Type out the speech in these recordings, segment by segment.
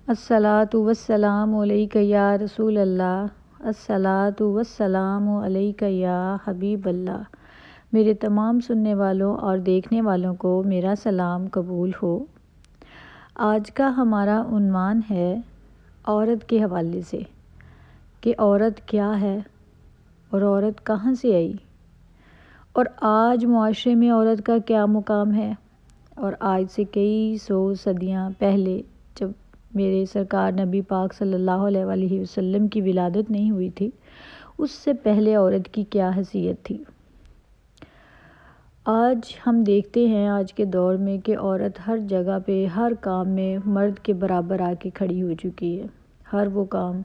الصلاۃ والسلام علیک یا رسول اللہ، الصلاۃ والسلام علیک یا حبیب اللہ۔ میرے تمام سننے والوں اور دیکھنے والوں کو میرا سلام قبول ہو۔ آج کا ہمارا عنوان ہے عورت کے حوالے سے کہ عورت کیا ہے اور عورت کہاں سے آئی، اور آج معاشرے میں عورت کا کیا مقام ہے۔ اور آج سے کئی سو صدیاں پہلے، جب میرے سرکار نبی پاک صلی اللہ علیہ وآلہ وسلم کی ولادت نہیں ہوئی تھی، اس سے پہلے عورت کی کیا حیثیت تھی۔ آج ہم دیکھتے ہیں آج کے دور میں کہ عورت ہر جگہ پہ، ہر کام میں مرد کے برابر آ کے کھڑی ہو چکی ہے۔ ہر وہ کام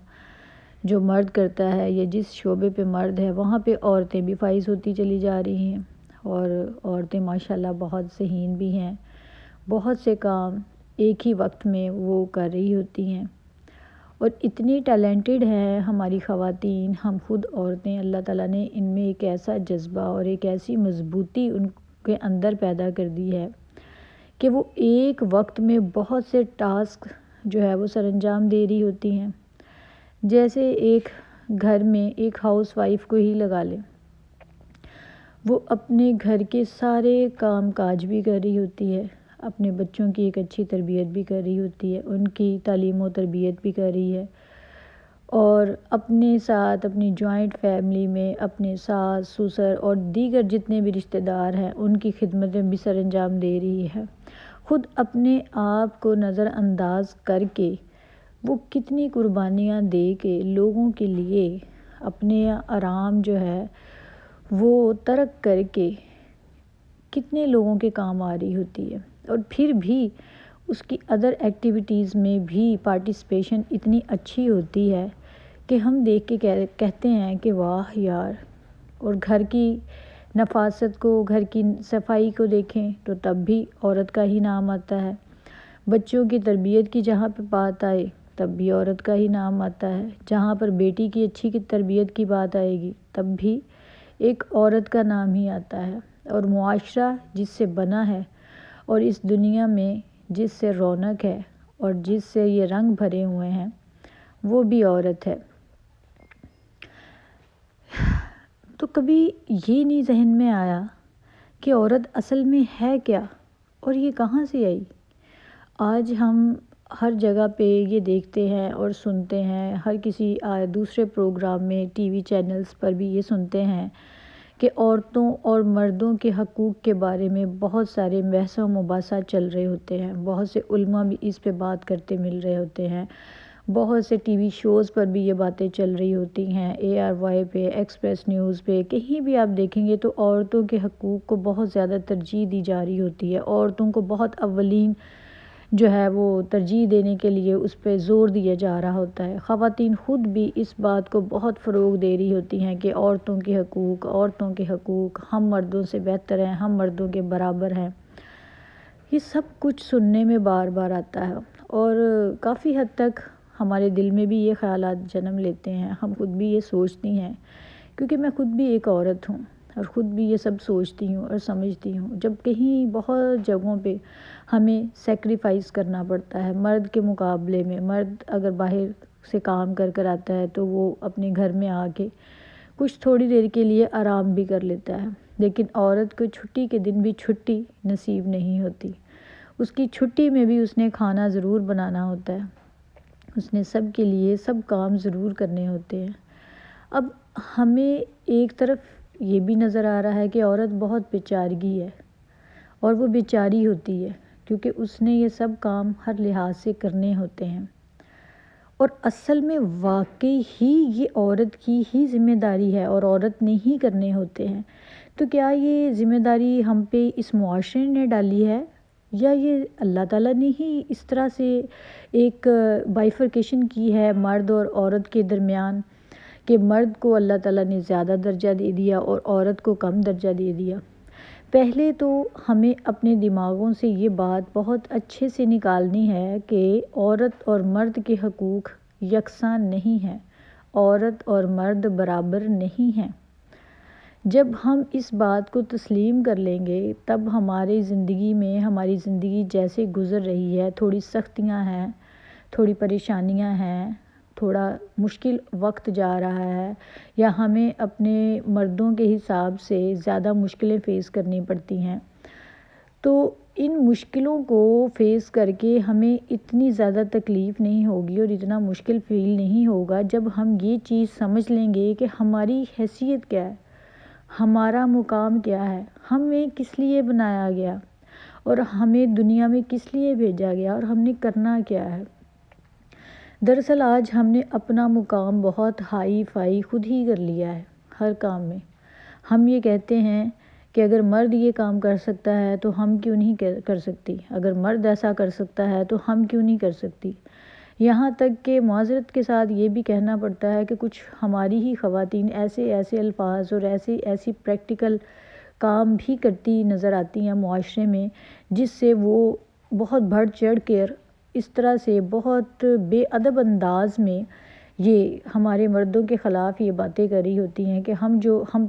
جو مرد کرتا ہے یا جس شعبے پہ مرد ہے، وہاں پہ عورتیں بھی فائز ہوتی چلی جا رہی ہیں، اور عورتیں ماشاءاللہ بہت ذہین بھی ہیں۔ بہت سے کام ایک ہی وقت میں وہ کر رہی ہوتی ہیں، اور اتنی ٹیلنٹڈ ہیں ہماری خواتین، ہم خود عورتیں۔ اللہ تعالیٰ نے ان میں ایک ایسا جذبہ اور ایک ایسی مضبوطی ان کے اندر پیدا کر دی ہے کہ وہ ایک وقت میں بہت سے ٹاسک جو ہے وہ سر انجام دے رہی ہوتی ہیں۔ جیسے ایک گھر میں ایک ہاؤس وائف کو ہی لگا لیں، وہ اپنے گھر کے سارے کام کاج بھی کر رہی ہوتی ہے، اپنے بچوں کی ایک اچھی تربیت بھی کر رہی ہوتی ہے، ان کی تعلیم و تربیت بھی کر رہی ہے، اور اپنے ساتھ اپنی جوائنٹ فیملی میں اپنے ساس سسر اور دیگر جتنے بھی رشتہ دار ہیں ان کی خدمتیں بھی سر انجام دے رہی ہے۔ خود اپنے آپ کو نظر انداز کر کے وہ کتنی قربانیاں دے کے لوگوں کے لیے اپنے آرام جو ہے وہ ترک کر کے کتنے لوگوں کے کام آ رہی ہوتی ہے، اور پھر بھی اس کی ادر ایکٹیویٹیز میں بھی پارٹیسپیشن اتنی اچھی ہوتی ہے کہ ہم دیکھ کے کہتے ہیں کہ واہ یار۔ اور گھر کی نفاست کو، گھر کی صفائی کو دیکھیں تو تب بھی عورت کا ہی نام آتا ہے۔ بچوں کی تربیت کی جہاں پہ بات آئے تب بھی عورت کا ہی نام آتا ہے۔ جہاں پر بیٹی کی اچھی کی تربیت کی بات آئے گی تب بھی ایک عورت کا نام ہی آتا ہے۔ اور معاشرہ جس سے بنا ہے، اور اس دنیا میں جس سے رونق ہے اور جس سے یہ رنگ بھرے ہوئے ہیں، وہ بھی عورت ہے۔ تو کبھی یہ نہیں ذہن میں آیا کہ عورت اصل میں ہے کیا اور یہ کہاں سے آئی۔ آج ہم ہر جگہ پہ یہ دیکھتے ہیں اور سنتے ہیں، ہر کسی دوسرے پروگرام میں، ٹی وی چینلز پر بھی یہ سنتے ہیں کہ عورتوں اور مردوں کے حقوق کے بارے میں بہت سارے بحث و مباحثات چل رہے ہوتے ہیں۔ بہت سے علماء بھی اس پہ بات کرتے مل رہے ہوتے ہیں، بہت سے ٹی وی شوز پر بھی یہ باتیں چل رہی ہوتی ہیں، ARY پہ، ایکسپریس نیوز پہ، کہیں بھی آپ دیکھیں گے تو عورتوں کے حقوق کو بہت زیادہ ترجیح دی جا رہی ہوتی ہے۔ عورتوں کو بہت اولین جو ہے وہ ترجیح دینے کے لیے اس پہ زور دیا جا رہا ہوتا ہے۔ خواتین خود بھی اس بات کو بہت فروغ دے رہی ہوتی ہیں کہ عورتوں کے حقوق، عورتوں کے حقوق، ہم مردوں سے بہتر ہیں، ہم مردوں کے برابر ہیں۔ یہ سب کچھ سننے میں بار بار آتا ہے، اور کافی حد تک ہمارے دل میں بھی یہ خیالات جنم لیتے ہیں، ہم خود بھی یہ سوچتی ہیں، کیونکہ میں خود بھی ایک عورت ہوں اور خود بھی یہ سب سوچتی ہوں اور سمجھتی ہوں۔ جب کہیں بہت جگہوں پہ ہمیں سیکریفائز کرنا پڑتا ہے مرد کے مقابلے میں، مرد اگر باہر سے کام کر آتا ہے تو وہ اپنے گھر میں آ کے کچھ تھوڑی دیر کے لیے آرام بھی کر لیتا ہے، لیکن عورت کو چھٹی کے دن بھی چھٹی نصیب نہیں ہوتی۔ اس کی چھٹی میں بھی اس نے کھانا ضرور بنانا ہوتا ہے، اس نے سب کے لیے سب کام ضرور کرنے ہوتے ہیں۔ اب ہمیں ایک طرف یہ بھی نظر آ رہا ہے کہ عورت بہت بیچارگی ہے، اور وہ بیچاری ہوتی ہے کیونکہ اس نے یہ سب کام ہر لحاظ سے کرنے ہوتے ہیں، اور اصل میں واقعی ہی یہ عورت کی ہی ذمہ داری ہے اور عورت نے ہی کرنے ہوتے ہیں۔ تو کیا یہ ذمہ داری ہم پہ اس معاشرے نے ڈالی ہے، یا یہ اللہ تعالیٰ نے ہی اس طرح سے ایک بائیفرکیشن کی ہے مرد اور عورت کے درمیان، کہ مرد کو اللہ تعالیٰ نے زیادہ درجہ دے دیا اور عورت کو کم درجہ دے دیا۔ پہلے تو ہمیں اپنے دماغوں سے یہ بات بہت اچھے سے نکالنی ہے کہ عورت اور مرد کے حقوق یکساں نہیں ہیں، عورت اور مرد برابر نہیں ہیں۔ جب ہم اس بات کو تسلیم کر لیں گے تب ہماری زندگی میں، ہماری زندگی جیسے گزر رہی ہے، تھوڑی سختیاں ہیں، تھوڑی پریشانیاں ہیں، تھوڑا مشکل وقت جا رہا ہے، یا ہمیں اپنے مردوں کے حساب سے زیادہ مشکلیں فیس کرنی پڑتی ہیں، تو ان مشکلوں کو فیس کر کے ہمیں اتنی زیادہ تکلیف نہیں ہوگی اور اتنا مشکل فیل نہیں ہوگا جب ہم یہ چیز سمجھ لیں گے کہ ہماری حیثیت کیا ہے، ہمارا مقام کیا ہے، ہمیں کس لیے بنایا گیا اور ہمیں دنیا میں کس لیے بھیجا گیا اور ہم نے کرنا کیا ہے۔ دراصل آج ہم نے اپنا مقام بہت ہائی فائی خود ہی کر لیا ہے ہر کام میں۔ ہم یہ کہتے ہیں کہ اگر مرد یہ کام کر سکتا ہے تو ہم کیوں نہیں کر سکتی، اگر مرد ایسا کر سکتا ہے تو ہم کیوں نہیں کر سکتی۔ یہاں تک کہ معذرت کے ساتھ یہ بھی کہنا پڑتا ہے کہ کچھ ہماری ہی خواتین ایسے الفاظ اور ایسی پریکٹیکل کام بھی کرتی نظر آتی ہیں معاشرے میں، جس سے وہ بہت بڑھ چڑھ کر اس طرح سے بہت بے ادب انداز میں یہ ہمارے مردوں کے خلاف یہ باتیں کر رہی ہوتی ہیں کہ ہم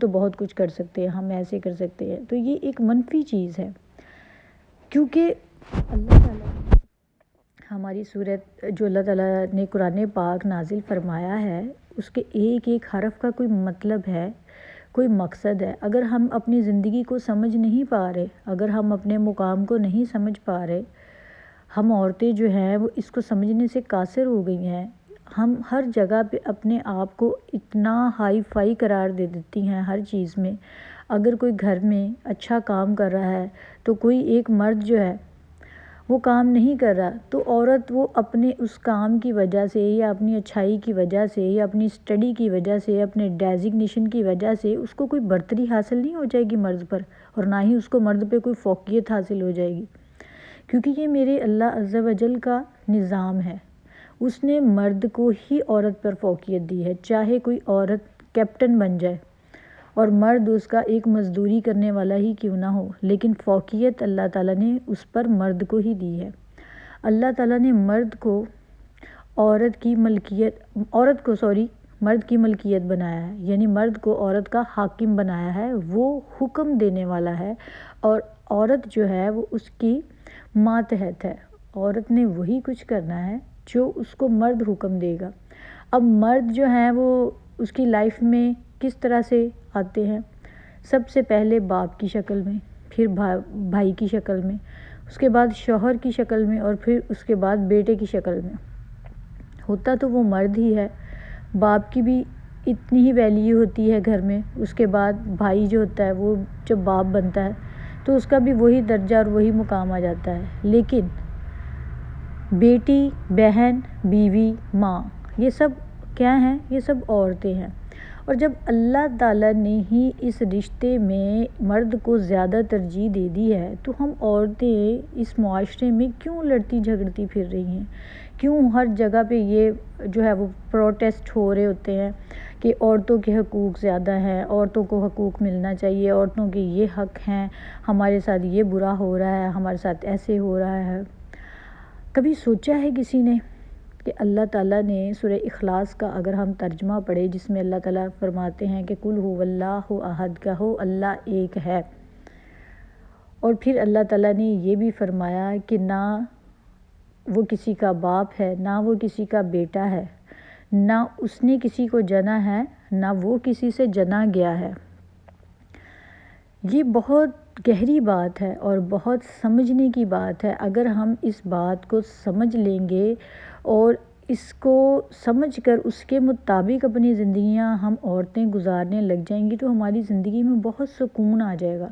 تو بہت کچھ کر سکتے ہیں، ہم ایسے کر سکتے ہیں۔ تو یہ ایک منفی چیز ہے، کیونکہ اللہ تعالیٰ نے ہماری صورت جو اللہ تعالیٰ نے قرآن پاک نازل فرمایا ہے، اس کے ایک ایک حرف کا کوئی مطلب ہے، کوئی مقصد ہے۔ اگر ہم اپنی زندگی کو سمجھ نہیں پا رہے، اگر ہم اپنے مقام کو نہیں سمجھ پا رہے، ہم عورتیں جو ہیں وہ اس کو سمجھنے سے قاصر ہو گئی ہیں۔ ہم ہر جگہ پہ اپنے آپ کو اتنا ہائی فائی قرار دے دیتی ہیں ہر چیز میں۔ اگر کوئی گھر میں اچھا کام کر رہا ہے تو کوئی ایک مرد جو ہے وہ کام نہیں کر رہا، تو عورت وہ اپنے اس کام کی وجہ سے یا اپنی اچھائی کی وجہ سے یا اپنی اسٹڈی کی وجہ سے، اپنے ڈیزگنیشن کی وجہ سے اس کو کوئی برتری حاصل نہیں ہو جائے گی مرد پر، اور نہ ہی اس کو مرد پہ کوئی فوقیت حاصل ہو جائے گی، کیونکہ یہ میرے اللہ عز و جل کا نظام ہے۔ اس نے مرد کو ہی عورت پر فوقیت دی ہے، چاہے کوئی عورت کیپٹن بن جائے اور مرد اس کا ایک مزدوری کرنے والا ہی کیوں نہ ہو، لیکن فوقیت اللہ تعالیٰ نے اس پر مرد کو ہی دی ہے۔ اللہ تعالیٰ نے مرد کو مرد کی ملکیت بنایا ہے، یعنی مرد کو عورت کا حاکم بنایا ہے، وہ حکم دینے والا ہے، اور عورت جو ہے وہ اس کی ماتحت ہے۔ عورت نے وہی کچھ کرنا ہے جو اس کو مرد حکم دے گا۔ اب مرد جو ہیں وہ اس کی لائف میں کس طرح سے آتے ہیں؟ سب سے پہلے باپ کی شکل میں، پھر بھائی کی شکل میں، اس کے بعد شوہر کی شکل میں، اور پھر اس کے بعد بیٹے کی شکل میں۔ ہوتا تو وہ مرد ہی ہے، باپ کی بھی اتنی ہی ویلیو ہوتی ہے گھر میں، اس کے بعد بھائی جو ہوتا ہے وہ جب باپ بنتا ہے تو اس کا بھی وہی درجہ اور وہی مقام آ جاتا ہے۔ لیکن بیٹی، بہن، بیوی، ماں، یہ سب کیا ہیں؟ یہ سب عورتیں ہیں۔ اور جب اللہ تعالیٰ نے ہی اس رشتے میں مرد کو زیادہ ترجیح دے دی ہے، تو ہم عورتیں اس معاشرے میں کیوں لڑتی جھگڑتی پھر رہی ہیں؟ کیوں ہر جگہ پہ یہ جو ہے وہ پروٹیسٹ ہو رہے ہوتے ہیں کہ عورتوں کے حقوق زیادہ ہیں، عورتوں کو حقوق ملنا چاہیے، عورتوں کے یہ حق ہیں، ہمارے ساتھ یہ برا ہو رہا ہے، ہمارے ساتھ ایسے ہو رہا ہے۔ کبھی سوچا ہے کسی نے کہ اللہ تعالیٰ نے سورہ اخلاص کا اگر ہم ترجمہ پڑھیں، جس میں اللہ تعالیٰ فرماتے ہیں کہ قل هو اللہ احد، کہو اللہ ایک ہے، اور پھر اللہ تعالیٰ نے یہ بھی فرمایا کہ نہ وہ کسی کا باپ ہے، نہ وہ کسی کا بیٹا ہے، نہ اس نے کسی کو جنا ہے، نہ وہ کسی سے جنا گیا ہے۔ یہ بہت گہری بات ہے اور بہت سمجھنے کی بات ہے۔ اگر ہم اس بات کو سمجھ لیں گے اور اس کو سمجھ کر اس کے مطابق اپنی زندگیاں ہم عورتیں گزارنے لگ جائیں گی تو ہماری زندگی میں بہت سکون آ جائے گا،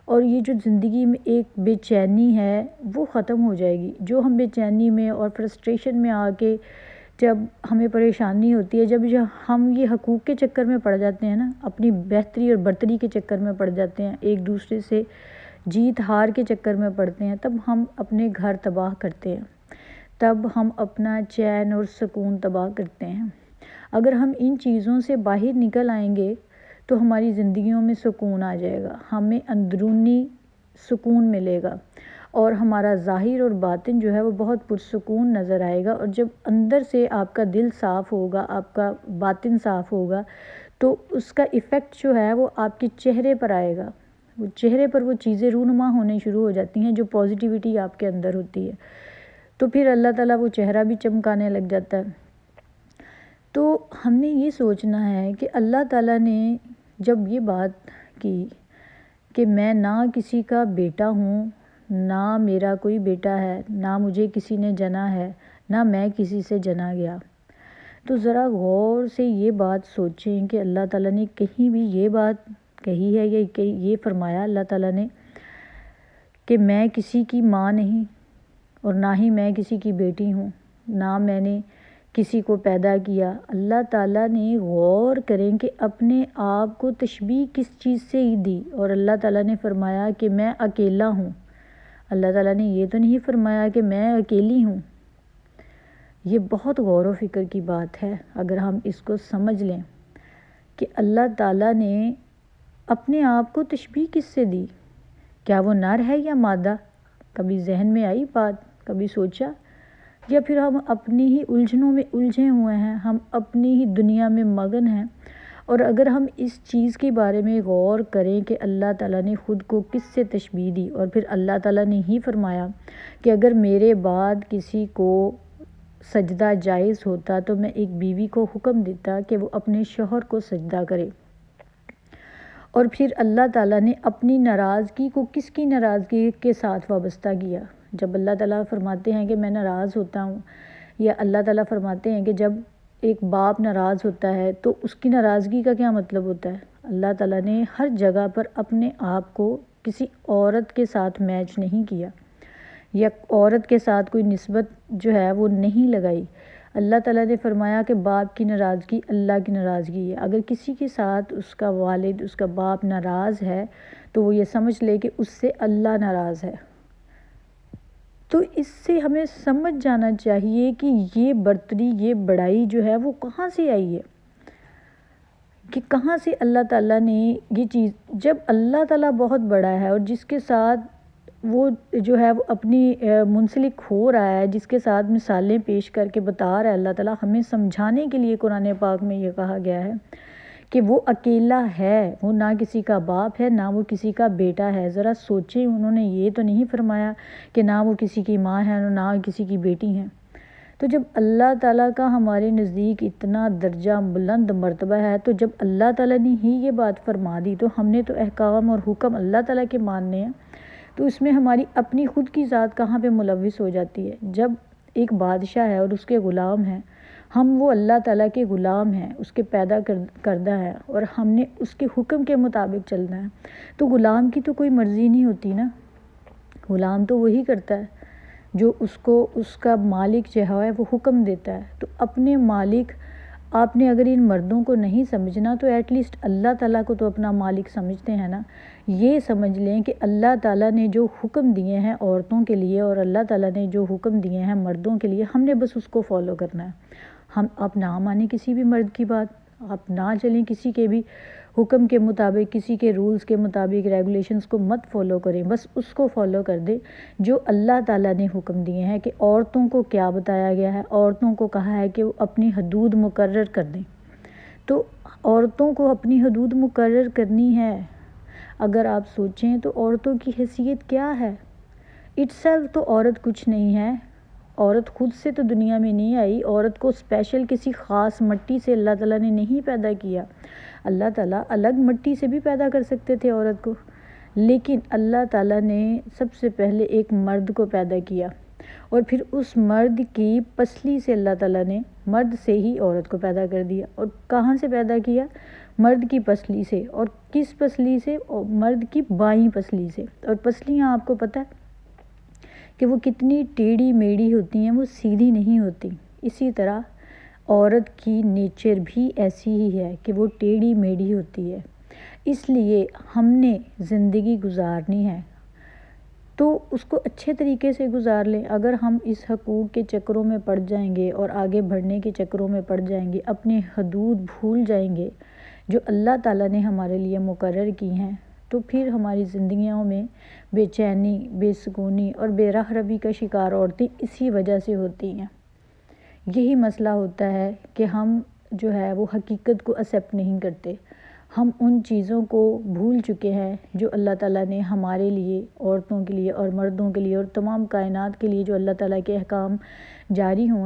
اور یہ جو زندگی میں ایک بے چینی ہے وہ ختم ہو جائے گی۔ جو ہم بے چینی میں اور فرسٹریشن میں آ کے جب ہمیں پریشانی ہوتی ہے، جب ہم یہ حقوق کے چکر میں پڑ جاتے ہیں نا، اپنی بہتری اور برتری کے چکر میں پڑ جاتے ہیں، ایک دوسرے سے جیت ہار کے چکر میں پڑتے ہیں، تب ہم اپنے گھر تباہ کرتے ہیں، تب ہم اپنا چین اور سکون تباہ کرتے ہیں۔ اگر ہم ان چیزوں سے باہر نکل آئیں گے تو ہماری زندگیوں میں سکون آ جائے گا، ہمیں اندرونی سکون ملے گا، اور ہمارا ظاہر اور باطن جو ہے وہ بہت پرسکون نظر آئے گا۔ اور جب اندر سے آپ کا دل صاف ہوگا، آپ کا باطن صاف ہوگا، تو اس کا ایفیکٹ جو ہے وہ آپ کے چہرے پر آئے گا، وہ چہرے پر وہ چیزیں رونما ہونے شروع ہو جاتی ہیں جو پازیٹیوٹی آپ کے اندر ہوتی ہے۔ تو پھر اللہ تعالیٰ وہ چہرہ بھی چمکانے لگ جاتا ہے۔ تو ہم نے یہ سوچنا ہے کہ اللہ تعالیٰ نے جب یہ بات کی کہ میں نہ کسی کا بیٹا ہوں، نہ میرا کوئی بیٹا ہے، نہ مجھے کسی نے جنا ہے، نہ میں کسی سے جنا گیا، تو ذرا غور سے یہ بات سوچیں کہ اللہ تعالیٰ نے کہیں بھی یہ بات کہی ہے یا یہ فرمایا اللہ تعالیٰ نے کہ میں کسی کی ماں نہیں اور نہ ہی میں کسی کی بیٹی ہوں، نہ میں نے کسی کو پیدا کیا۔ اللہ تعالیٰ نے غور کریں کہ اپنے آپ کو تشبیہ کس چیز سے ہی دی، اور اللہ تعالیٰ نے فرمایا کہ میں اکیلا ہوں۔ اللہ تعالیٰ نے یہ تو نہیں فرمایا کہ میں اکیلی ہوں۔ یہ بہت غور و فکر کی بات ہے اگر ہم اس کو سمجھ لیں کہ اللہ تعالیٰ نے اپنے آپ کو تشبیہ کس سے دی، کیا وہ نر ہے یا مادہ؟ کبھی ذہن میں آئی بات، کبھی سوچا؟ یا پھر ہم اپنی ہی الجھنوں میں الجھے ہوئے ہیں، ہم اپنی ہی دنیا میں مگن ہیں؟ اور اگر ہم اس چیز کے بارے میں غور کریں کہ اللہ تعالیٰ نے خود کو کس سے تشبیہ دی، اور پھر اللہ تعالیٰ نے ہی فرمایا کہ اگر میرے بعد کسی کو سجدہ جائز ہوتا تو میں ایک بیوی کو حکم دیتا کہ وہ اپنے شوہر کو سجدہ کرے، اور پھر اللہ تعالیٰ نے اپنی ناراضگی کو کس کی ناراضگی کے ساتھ وابستہ کیا؟ جب اللہ تعالیٰ فرماتے ہیں کہ میں ناراض ہوتا ہوں، یا اللہ تعالیٰ فرماتے ہیں کہ جب ایک باپ ناراض ہوتا ہے تو اس کی ناراضگی کا کیا مطلب ہوتا ہے؟ اللہ تعالیٰ نے ہر جگہ پر اپنے آپ کو کسی عورت کے ساتھ میچ نہیں کیا، یا عورت کے ساتھ کوئی نسبت جو ہے وہ نہیں لگائی۔ اللہ تعالیٰ نے فرمایا کہ باپ کی ناراضگی اللہ کی ناراضگی ہے۔ اگر کسی کے ساتھ اس کا والد، اس کا باپ ناراض ہے تو وہ یہ سمجھ لے کہ اس سے اللہ ناراض ہے۔ تو اس سے ہمیں سمجھ جانا چاہیے کہ یہ برتری، یہ بڑائی جو ہے وہ کہاں سے آئی ہے، کہ کہاں سے اللہ تعالیٰ نے یہ چیز، جب اللہ تعالیٰ بہت بڑا ہے اور جس کے ساتھ وہ جو ہے وہ اپنی منسلک ہو رہا ہے، جس کے ساتھ مثالیں پیش کر کے بتا رہا ہے اللہ تعالیٰ، ہمیں سمجھانے کے لیے قرآن پاک میں یہ کہا گیا ہے کہ وہ اکیلا ہے، وہ نہ کسی کا باپ ہے، نہ وہ کسی کا بیٹا ہے۔ ذرا سوچیں، انہوں نے یہ تو نہیں فرمایا کہ نہ وہ کسی کی ماں ہے نہ کسی کی بیٹی ہیں۔ تو جب اللہ تعالیٰ کا ہمارے نزدیک اتنا درجہ بلند مرتبہ ہے، تو جب اللہ تعالیٰ نے ہی یہ بات فرما دی تو ہم نے تو احکام اور حکم اللہ تعالیٰ کے ماننے ہیں، تو اس میں ہماری اپنی خود کی ذات کہاں پہ ملوث ہو جاتی ہے؟ جب ایک بادشاہ ہے اور اس کے غلام ہیں، ہم وہ اللہ تعالیٰ کے غلام ہیں، اس کے پیدا کردہ ہے، اور ہم نے اس کے حکم کے مطابق چلنا ہے، تو غلام کی تو کوئی مرضی نہیں ہوتی نا، غلام تو وہی کرتا ہے جو اس کو اس کا مالک جو ہے وہ حکم دیتا ہے۔ تو اپنے مالک، آپ نے اگر ان مردوں کو نہیں سمجھنا تو ایٹ لیسٹ اللہ تعالیٰ کو تو اپنا مالک سمجھتے ہیں نا۔ یہ سمجھ لیں کہ اللہ تعالیٰ نے جو حکم دیے ہیں عورتوں کے لیے، اور اللہ تعالیٰ نے جو حکم دیے ہیں مردوں کے لیے، ہم نے بس اس کو فالو کرنا ہے۔ آپ نہ مانیں کسی بھی مرد کی بات، آپ نہ چلیں کسی کے بھی حکم کے مطابق، کسی کے رولز کے مطابق، ریگولیشنز کو مت فالو کریں، بس اس کو فالو کر دیں جو اللہ تعالیٰ نے حکم دیے ہیں۔ کہ عورتوں کو کیا بتایا گیا ہے؟ عورتوں کو کہا ہے کہ وہ اپنی حدود مقرر کر دیں۔ تو عورتوں کو اپنی حدود مقرر کرنی ہے۔ اگر آپ سوچیں تو عورتوں کی حیثیت کیا ہے؟ اٹ سیلف تو عورت کچھ نہیں ہے، عورت خود سے تو دنیا میں نہیں آئی، عورت کو اسپیشل کسی خاص مٹی سے اللہ تعالیٰ نے نہیں پیدا کیا۔ اللہ تعالیٰ الگ مٹی سے بھی پیدا کر سکتے تھے عورت کو، لیکن اللہ تعالیٰ نے سب سے پہلے ایک مرد کو پیدا کیا، اور پھر اس مرد کی پسلی سے اللہ تعالیٰ نے، مرد سے ہی عورت کو پیدا کر دیا۔ اور کہاں سے پیدا کیا؟ مرد کی پسلی سے۔ اور کس پسلی سے؟ مرد کی بائیں پسلی سے۔ اور پسلیاں آپ کو پتہ ہے کہ وہ کتنی ٹیڑھی میڑھی ہوتی ہیں، وہ سیدھی نہیں ہوتی۔ اسی طرح عورت کی نیچر بھی ایسی ہی ہے کہ وہ ٹیڑھی میڑھی ہوتی ہے۔ اس لیے ہم نے زندگی گزارنی ہے تو اس کو اچھے طریقے سے گزار لیں۔ اگر ہم اس حقوق کے چکروں میں پڑ جائیں گے اور آگے بڑھنے کے چکروں میں پڑ جائیں گے، اپنے حدود بھول جائیں گے جو اللہ تعالیٰ نے ہمارے لیے مقرر کی ہیں، تو پھر ہماری زندگیوں میں بے چینی، بے سکونی اور بے راہ ربی کا شکار عورتیں اسی وجہ سے ہوتی ہیں۔ یہی مسئلہ ہوتا ہے کہ ہم جو ہے وہ حقیقت کو ایکسیپٹ نہیں کرتے، ہم ان چیزوں کو بھول چکے ہیں جو اللہ تعالیٰ نے ہمارے لیے، عورتوں کے لیے اور مردوں کے لیے اور تمام کائنات کے لیے جو اللہ تعالیٰ کے احکام جاری ہوئے